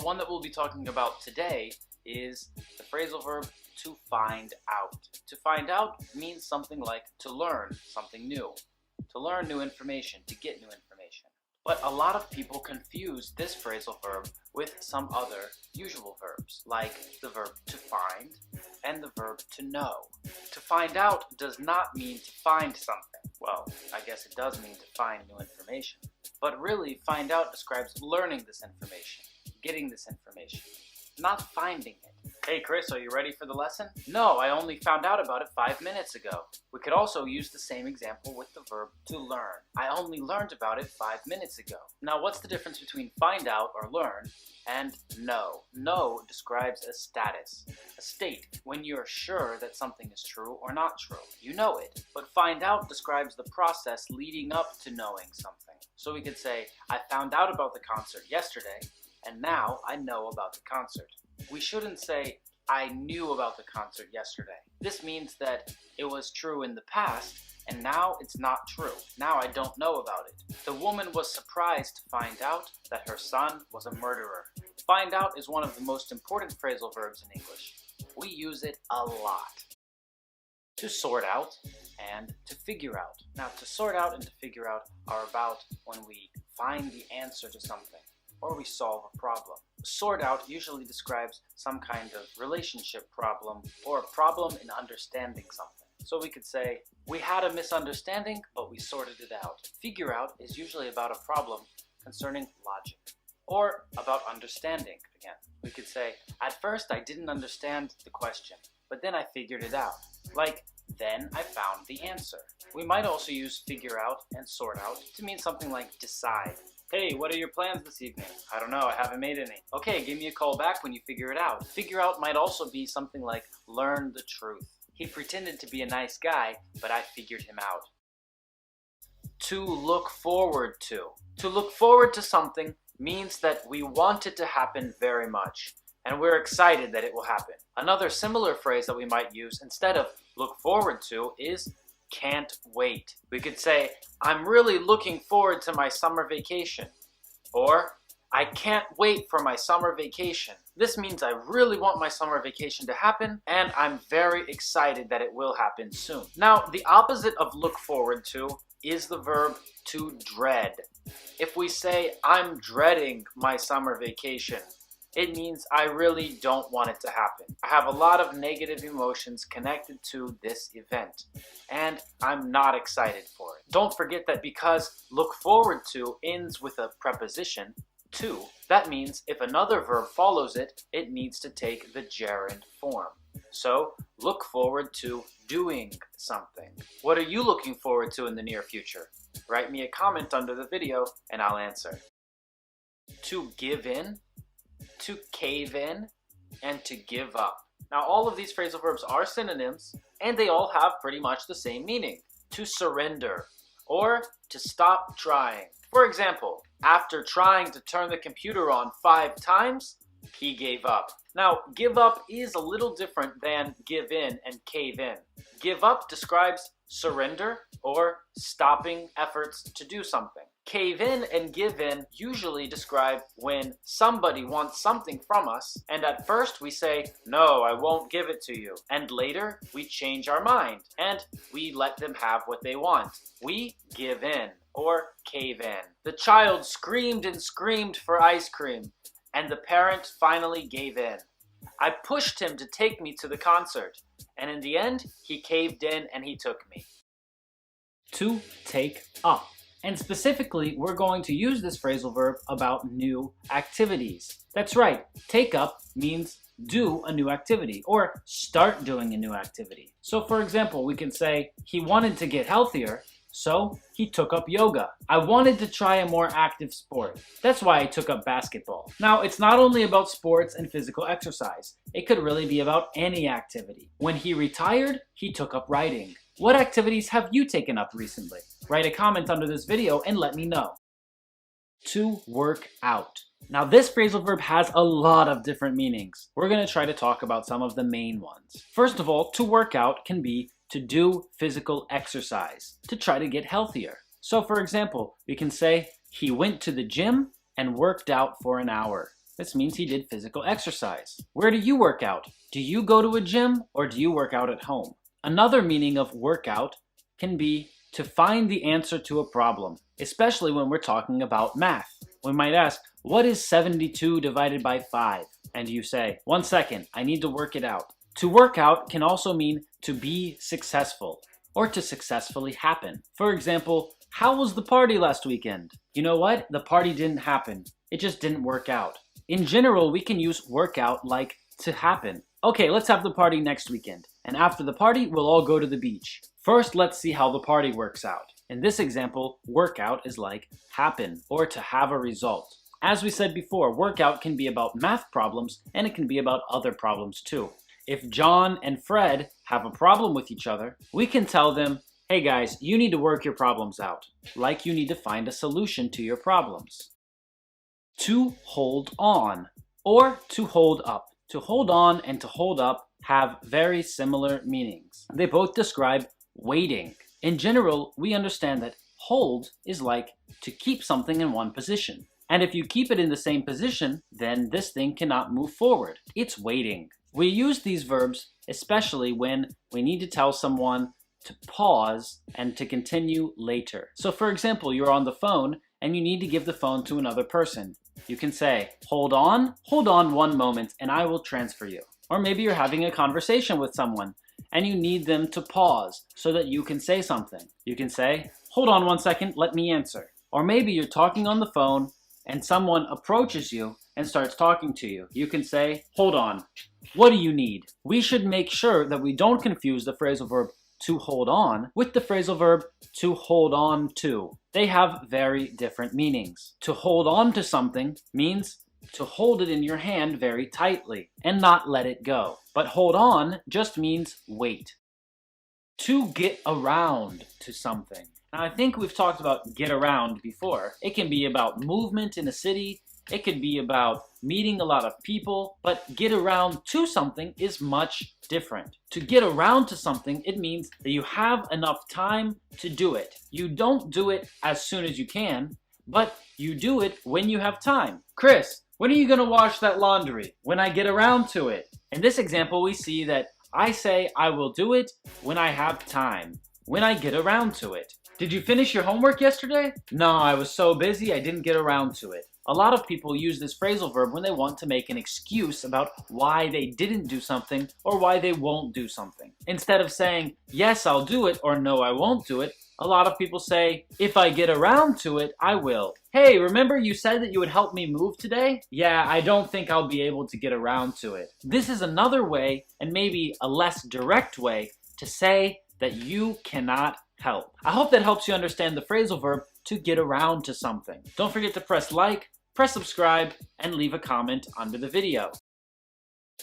one that we'll be talking about today is the phrasal verb to find out. To find out means something like to learn something new, to learn new information, to get new information. But a lot of people confuse this phrasal verb with some other usual verbs, like the verb to find and the verb to know. To find out does not mean to find something. Well, I guess it does mean to find new information. But really, find out describes learning this information, getting this information, not finding it. Hey Chris, are you ready for the lesson? No, I only found out about it 5 minutes ago. We could also use the same example with the verb to learn. I only learned about it 5 minutes ago. Now what's the difference between find out or learn and know? Know describes a status, a state, when you're sure that something is true or not true. You know it. But find out describes the process leading up to knowing something. So we could say, I found out about the concert yesterday, and now I know about the concert. We shouldn't say, I knew about the concert yesterday. This means that it was true in the past, and now it's not true. Now I don't know about it. The woman was surprised to find out that her son was a murderer. Find out is one of the most important phrasal verbs in English. We use it a lot. To sort out and to figure out. Now, to sort out and to figure out are about when we find the answer to something, or we solve a problem. Sort out usually describes some kind of relationship problem or a problem in understanding something. So we could say, we had a misunderstanding, but we sorted it out. Figure out is usually about a problem concerning logic or about understanding again. We could say, at first I didn't understand the question, but then I figured it out. Like, then I found the answer. We might also use figure out and sort out to mean something like decide. Hey, what are your plans this evening? I don't know, I haven't made any. Okay, give me a call back when you figure it out. Figure out might also be something like learn the truth. He pretended to be a nice guy, but I figured him out. To look forward to. To look forward to something means that we want it to happen very much, and we're excited that it will happen. Another similar phrase that we might use instead of look forward to is can't wait. We could say, I'm really looking forward to my summer vacation. Or, I can't wait for my summer vacation. This means I really want my summer vacation to happen, and I'm very excited that it will happen soon. Now, the opposite of look forward to is the verb to dread. If we say, I'm dreading my summer vacation, it means I really don't want it to happen. I have a lot of negative emotions connected to this event, and I'm not excited for it. Don't forget that because look forward to ends with a preposition, to, that means if another verb follows it, it needs to take the gerund form. So, look forward to doing something. What are you looking forward to in the near future? Write me a comment under the video and I'll answer. To give in, to cave in, and to give up. Now all of these phrasal verbs are synonyms, and they all have pretty much the same meaning. To surrender, or to stop trying. For example, after trying to turn the computer on 5 times, he gave up. Now, give up is a little different than give in and cave in. Give up describes surrender or stopping efforts to do something. Cave in and give in usually describe when somebody wants something from us, and at first we say, no, I won't give it to you. And later, we change our mind, and we let them have what they want. We give in, or cave in. The child screamed and screamed for ice cream, and the parent finally gave in. I pushed him to take me to the concert, and in the end, he caved in and he took me. To take up. And specifically, we're going to use this phrasal verb about new activities. That's right, take up means do a new activity or start doing a new activity. So for example, we can say, he wanted to get healthier, so he took up yoga. I wanted to try a more active sport. That's why I took up basketball. Now, it's not only about sports and physical exercise. It could really be about any activity. When he retired, he took up writing. What activities have you taken up recently? Write a comment under this video and let me know. To work out. Now this phrasal verb has a lot of different meanings. We're going to try to talk about some of the main ones. First of all, to work out can be to do physical exercise, to try to get healthier. So for example, we can say, he went to the gym and worked out for an hour. This means he did physical exercise. Where do you work out? Do you go to a gym or do you work out at home? Another meaning of workout can be to find the answer to a problem, especially when we're talking about math. We might ask, what is 72 divided by 5? And you say, 1 second, I need to work it out. To work out can also mean to be successful or to successfully happen. For example, how was the party last weekend? You know what? The party didn't happen. It just didn't work out. In general, we can use workout like to happen. Okay, let's have the party next weekend. And after the party, we'll all go to the beach. First, let's see how the party works out. In this example, workout is like happen or to have a result. As we said before, workout can be about math problems and it can be about other problems too. If John and Fred have a problem with each other, we can tell them, hey guys, you need to work your problems out, like you need to find a solution to your problems. To hold on, or to hold up. To hold on and to hold up have very similar meanings. They both describe waiting. In general, we understand that hold is like to keep something in one position. And if you keep it in the same position, then this thing cannot move forward. It's waiting. We use these verbs especially when we need to tell someone to pause and to continue later. So for example, you're on the phone and you need to give the phone to another person. You can say, hold on 1 moment and I will transfer you. Or maybe you're having a conversation with someone and you need them to pause so that you can say something. You can say, hold on 1 second, let me answer. Or maybe you're talking on the phone and someone approaches you and starts talking to you. You can say, hold on, what do you need? We should make sure that we don't confuse the phrasal verb to hold on with the phrasal verb to hold on to. They have very different meanings. To hold on to something means to hold it in your hand very tightly and not let it go. But hold on just means wait. To get around to something. Now I think we've talked about get around before. It can be about movement in a city. It could be about meeting a lot of people, but get around to something is much different. To get around to something, it means that you have enough time to do it. You don't do it as soon as you can, but you do it when you have time. Chris, when are you gonna wash that laundry? When I get around to it. In this example, we see that I say I will do it when I have time, when I get around to it. Did you finish your homework yesterday? No, I was so busy I didn't get around to it. A lot of people use this phrasal verb when they want to make an excuse about why they didn't do something or why they won't do something. Instead of saying, yes, I'll do it, or no, I won't do it, a lot of people say, if I get around to it, I will. Hey, remember you said that you would help me move today? Yeah, I don't think I'll be able to get around to it. This is another way, and maybe a less direct way, to say that you cannot help. I hope that helps you understand the phrasal verb to get around to something. Don't forget to press like, press subscribe, and leave a comment under the video.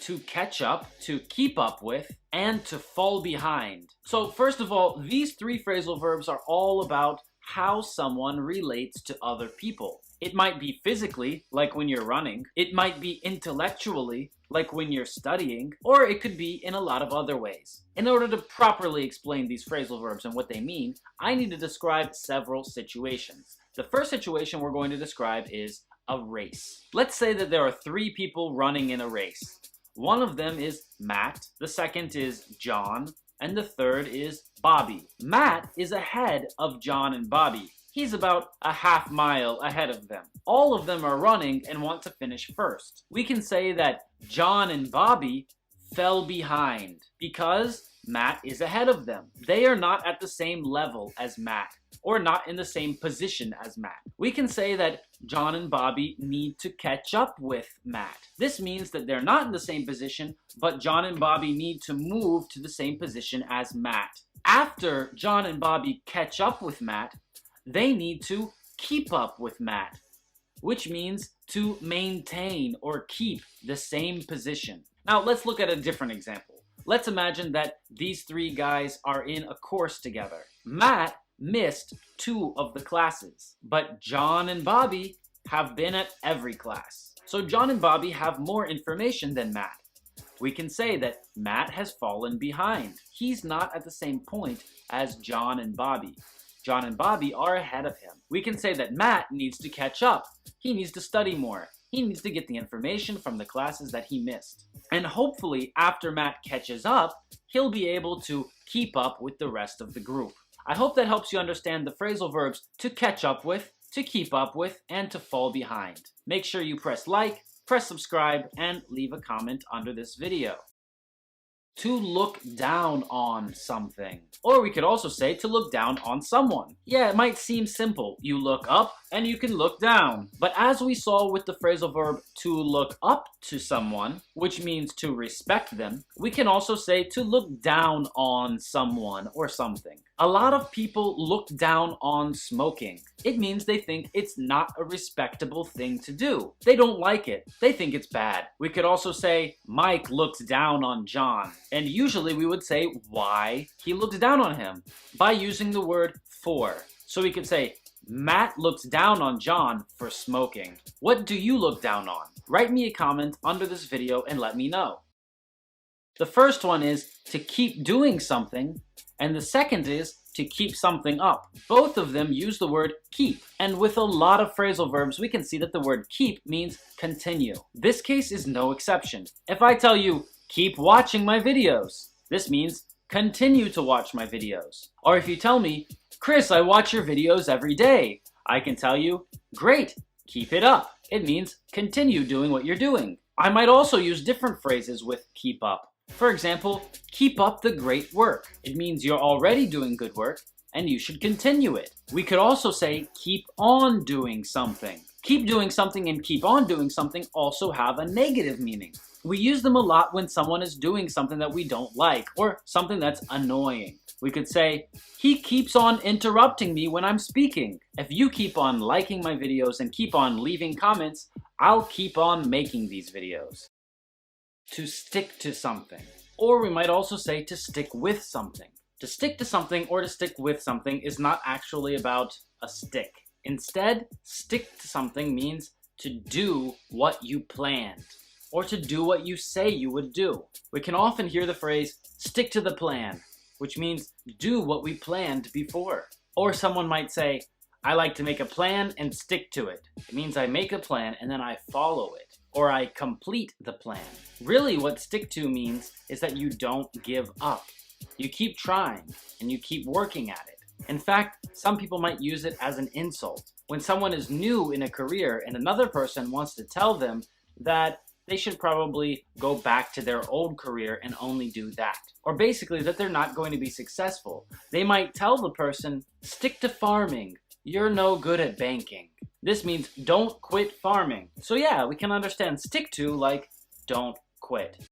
To catch up, to keep up with, and to fall behind. So first of all, these three phrasal verbs are all about how someone relates to other people. It might be physically, like when you're running. It might be intellectually, like when you're studying, or it could be in a lot of other ways. In order to properly explain these phrasal verbs and what they mean, I need to describe several situations. The first situation we're going to describe is a race. Let's say that there are 3 people running in a race. One of them is Matt, the second is John, and the third is Bobby. Matt is ahead of John and Bobby. He's about a half mile ahead of them. All of them are running and want to finish first. We can say that John and Bobby fell behind because Matt is ahead of them. They are not at the same level as Matt, or not in the same position as Matt. We can say that John and Bobby need to catch up with Matt. This means that they're not in the same position, but John and Bobby need to move to the same position as Matt. After John and Bobby catch up with Matt, they need to keep up with Matt, which means to maintain or keep the same position. Now let's look at a different example. Let's imagine that these 3 guys are in a course together. Matt missed 2 of the classes, but John and Bobby have been at every class. So John and Bobby have more information than Matt. We can say that Matt has fallen behind. He's not at the same point as John and Bobby. John and Bobby are ahead of him. We can say that Matt needs to catch up. He needs to study more. He needs to get the information from the classes that he missed. And hopefully, after Matt catches up, he'll be able to keep up with the rest of the group. I hope that helps you understand the phrasal verbs to catch up with, to keep up with, and to fall behind. Make sure you press like, press subscribe, and leave a comment under this video. To look down on something. Or we could also say to look down on someone. Yeah, it might seem simple. You look up and you can look down. But as we saw with the phrasal verb to look up to someone, which means to respect them, we can also say to look down on someone or something. A lot of people look down on smoking. It means they think it's not a respectable thing to do. They don't like it. They think it's bad. We could also say Mike looks down on John. And usually we would say why he looks down on him by using the word for. So we could say Matt looks down on John for smoking. What do you look down on? Write me a comment under this video and let me know. The first one is to keep doing something, and the second is to keep something up. Both of them use the word keep, and with a lot of phrasal verbs, we can see that the word keep means continue. This case is no exception. If I tell you, keep watching my videos, this means continue to watch my videos. Or if you tell me, Chris, I watch your videos every day, I can tell you, great, keep it up. It means continue doing what you're doing. I might also use different phrases with keep up. For example, keep up the great work. It means you're already doing good work and you should continue it. We could also say keep on doing something. Keep doing something and keep on doing something also have a negative meaning. We use them a lot when someone is doing something that we don't like or something that's annoying. We could say, he keeps on interrupting me when I'm speaking. If you keep on liking my videos and keep on leaving comments, I'll keep on making these videos. To stick to something. Or we might also say to stick with something. To stick to something or to stick with something is not actually about a stick. Instead, stick to something means to do what you planned, or to do what you say you would do. We can often hear the phrase, stick to the plan, which means do what we planned before. Or someone might say, I like to make a plan and stick to it. It means I make a plan and then I follow it, or I complete the plan. Really, what stick to means is that you don't give up. You keep trying and you keep working at it. In fact, some people might use it as an insult. When someone is new in a career and another person wants to tell them that they should probably go back to their old career and only do that. Or basically that they're not going to be successful. They might tell the person, stick to farming. You're no good at banking. This means don't quit farming. So yeah, we can understand stick to like don't quit.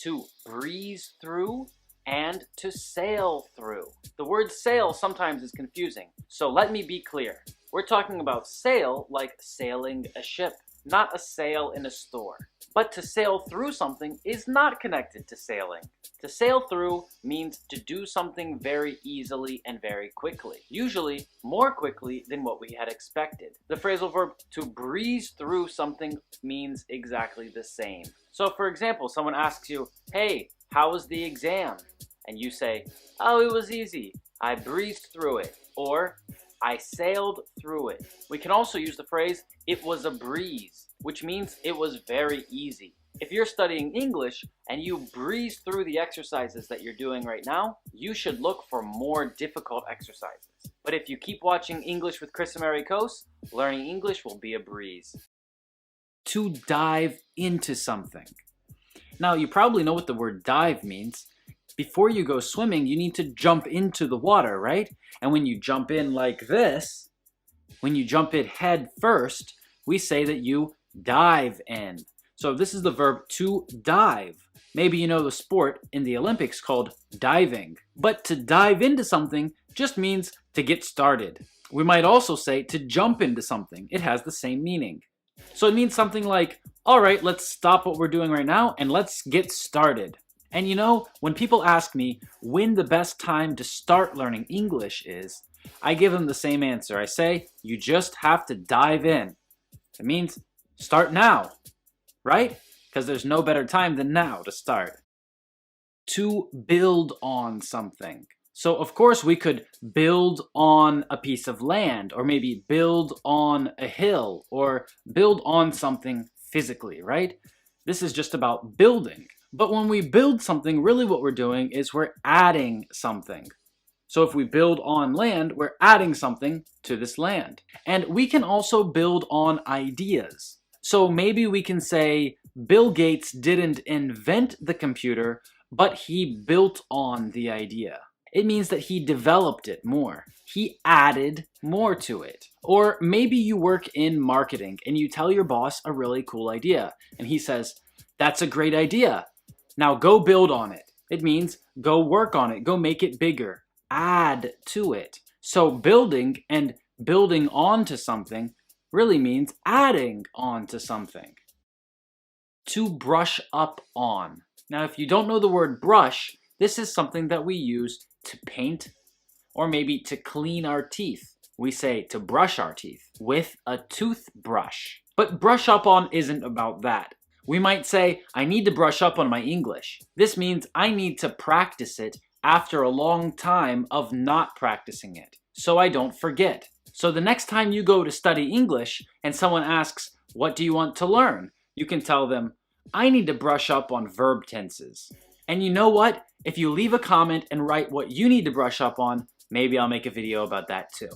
To breeze through and to sail through. The word sail sometimes is confusing, so let me be clear. We're talking about sail like sailing a ship, not a sale in a store. But to sail through something is not connected to sailing. To sail through means to do something very easily and very quickly. Usually more quickly than what we had expected. The phrasal verb to breeze through something means exactly the same. So for example, someone asks you, hey, how was the exam? And you say, oh, it was easy. I breezed through it. Or, I sailed through it. We can also use the phrase, it was a breeze, which means it was very easy. If you're studying English and you breeze through the exercises that you're doing right now, you should look for more difficult exercises. But if you keep watching English with Chris Americos, learning English will be a breeze. To dive into something. Now, you probably know what the word dive means. Before you go swimming, you need to jump into the water, right? And when you jump in like this, when you jump in head first, we say that you dive in. So this is the verb to dive. Maybe you know the sport in the Olympics called diving. But to dive into something just means to get started. We might also say to jump into something. It has the same meaning. So it means something like, all right, let's stop what we're doing right now and let's get started. And you know, when people ask me when the best time to start learning English is, I give them the same answer. I say, you just have to dive in. It means start now, right? Because there's no better time than now to start. To build on something. So of course we could build on a piece of land, or maybe build on a hill, or build on something physically, right? This is just about building. But when we build something, really what we're doing is we're adding something. So if we build on land, we're adding something to this land. And we can also build on ideas. So maybe we can say, Bill Gates didn't invent the computer, but he built on the idea. It means that he developed it more. He added more to it. Or maybe you work in marketing and you tell your boss a really cool idea. And he says, that's a great idea. Now go build on it. It means go work on it. Go make it bigger. Add to it. So building and building onto something really means adding onto something. To brush up on. Now if you don't know the word brush, this is something that we use to paint or maybe to clean our teeth. We say to brush our teeth with a toothbrush. But brush up on isn't about that. We might say, I need to brush up on my English. This means I need to practice it after a long time of not practicing it, so I don't forget. So the next time you go to study English and someone asks, what do you want to learn? You can tell them, I need to brush up on verb tenses. And you know what? If you leave a comment and write what you need to brush up on, maybe I'll make a video about that too.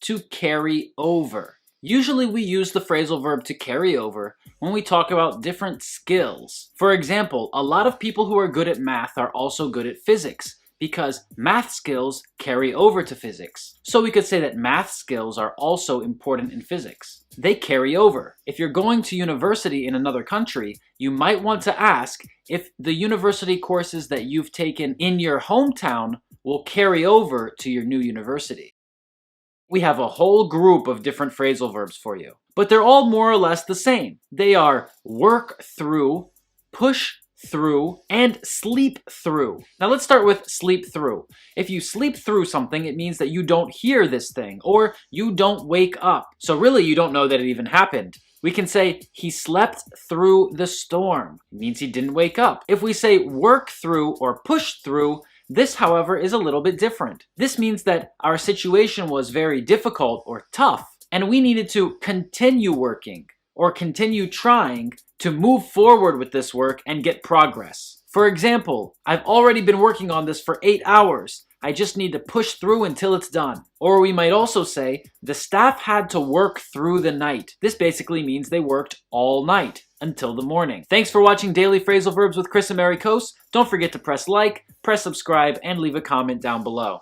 To carry over. Usually we use the phrasal verb to carry over when we talk about different skills. For example, a lot of people who are good at math are also good at physics because math skills carry over to physics. So we could say that math skills are also important in physics. They carry over. If you're going to university in another country, you might want to ask if the university courses that you've taken in your hometown will carry over to your new university. We have a whole group of different phrasal verbs for you, but they're all more or less the same. They are work through, push through, and sleep through. Now let's start with sleep through. If you sleep through something, it means that you don't hear this thing, or you don't wake up. So really you don't know that it even happened. We can say, he slept through the storm. It means he didn't wake up. If we say work through or push through, this, however, is a little bit different. This means that our situation was very difficult or tough, and we needed to continue working or continue trying to move forward with this work and get progress. For example, I've already been working on this for 8 hours. I just need to push through until it's done. Or we might also say, the staff had to work through the night. This basically means they worked all night until the morning. Thanks for watching Daily Phrasal Verbs with Chris and Mary Coase. Don't forget to press like, press subscribe, and leave a comment down below.